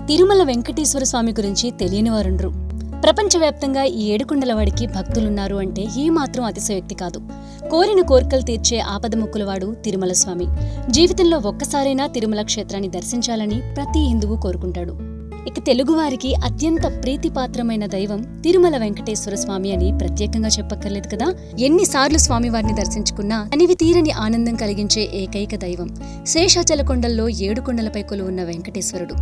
తిరుమల వెంకటేశ్వర స్వామి గురించి తెలియని వారుండ్రు. ప్రపంచవ్యాప్తంగా ఈ ఏడుకొండలవాడికి భక్తులున్నారు అంటే ఏమాత్రం అతిశయోక్తి కాదు. కోరిన కోర్కెలు తీర్చే ఆపదముక్కులవాడు తిరుమల స్వామి. జీవితంలో ఒక్కసారైనా తిరుమల క్షేత్రాన్ని దర్శించాలని ప్రతి హిందువు కోరుకుంటాడు. ఇక తెలుగువారికి అత్యంత ప్రీతిపాత్రమైన దైవం తిరుమల వెంకటేశ్వర స్వామి అని ప్రత్యేకంగా చెప్పక్కర్లేదు కదా. ఎన్నిసార్లు స్వామివారిని దర్శించుకున్నా అనివి తీరని ఆనందం కలిగించే ఏకైక దైవం శేషాచల కొండల్లో 7 కొండలపై కొలువున్న వెంకటేశ్వరుడు.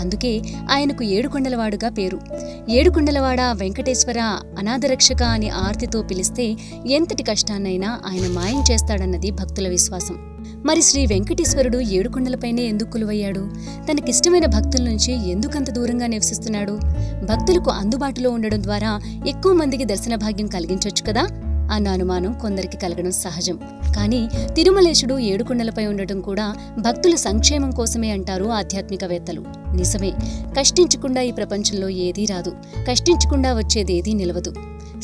అందుకే ఆయనకు ఏడుకొండలవాడుగా పేరు. ఏడుకొండలవాడ వెంకటేశ్వర అనాథరక్షక అని ఆర్తితో పిలిస్తే ఎంతటి కష్టాన్నైనా ఆయన మాయం చేస్తాడన్నది భక్తుల విశ్వాసం. మరి శ్రీ వెంకటేశ్వరుడు 7 కొండలపైనే ఎందుకు కొలువయ్యాడు? తనకిష్టమైన భక్తుల నుంచి ఎందుకంత దూరంగా నివసిస్తున్నాడు? భక్తులకు అందుబాటులో ఉండడం ద్వారా ఎక్కువ మందికి దర్శన భాగ్యం కలిగించొచ్చు కదా అన్న అనుమానం కొందరికి కలగడం సహజం. కానీ తిరుమలేశుడు 7 కొండలపై ఉండటం కూడా భక్తుల సంక్షేమం కోసమే అంటారు ఆధ్యాత్మికవేత్తలు. నిజమే, కష్టించకుండా ఈ ప్రపంచంలో ఏదీ రాదు, కష్టించకుండా వచ్చేదేదీ నిలవదు,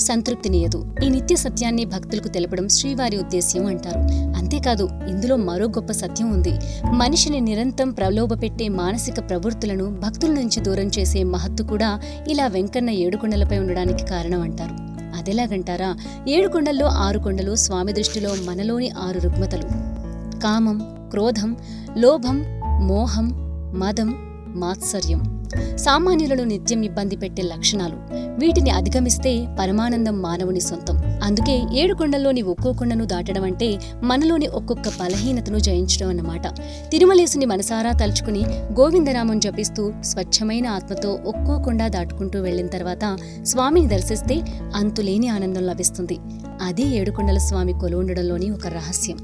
సంతృప్తినియదు. ఈ నిత్య సత్యాన్ని భక్తులకు తెలపడం శ్రీవారి ఉద్దేశ్యం అంటారు. అంతేకాదు, ఇందులో మరో గొప్ప సత్యం ఉంది. మనిషిని నిరంతరం ప్రలోభపెట్టే మానసిక ప్రవృత్తులను భక్తుల నుంచి దూరం చేసే మహత్తు కూడా ఇలా వెంకన్న 7 కొండలపై ఉండడానికి కారణం అంటారు. అదెలాగంటారా? 7 కొండల్లో 6 కొండలు స్వామి దృష్టిలో మనలోని 6 రుగ్మతలు: కామం, క్రోధం, లోభం, మోహం, మదం, మాత్సర్యం. సామాన్యులను నిత్యం ఇబ్బంది పెట్టే లక్షణాలు. వీటిని అధిగమిస్తే పరమానందం మానవుని సొంతం. అందుకే 7 కొండల్లోని ఒక్కో కొండను దాటడం అంటే మనలోని ఒక్కొక్క బలహీనతను జయించడం అన్నమాట. తిరుమలేశుని మనసారా తలుచుకుని గోవిందనామం జపిస్తూ స్వచ్ఛమైన ఆత్మతో ఒక్కో కొండ దాటుకుంటూ వెళ్లిన తర్వాత స్వామిని దర్శిస్తే అంతులేని ఆనందం లభిస్తుంది. అది 7 కొండల స్వామి కొలువుండడంలోని ఒక రహస్యం.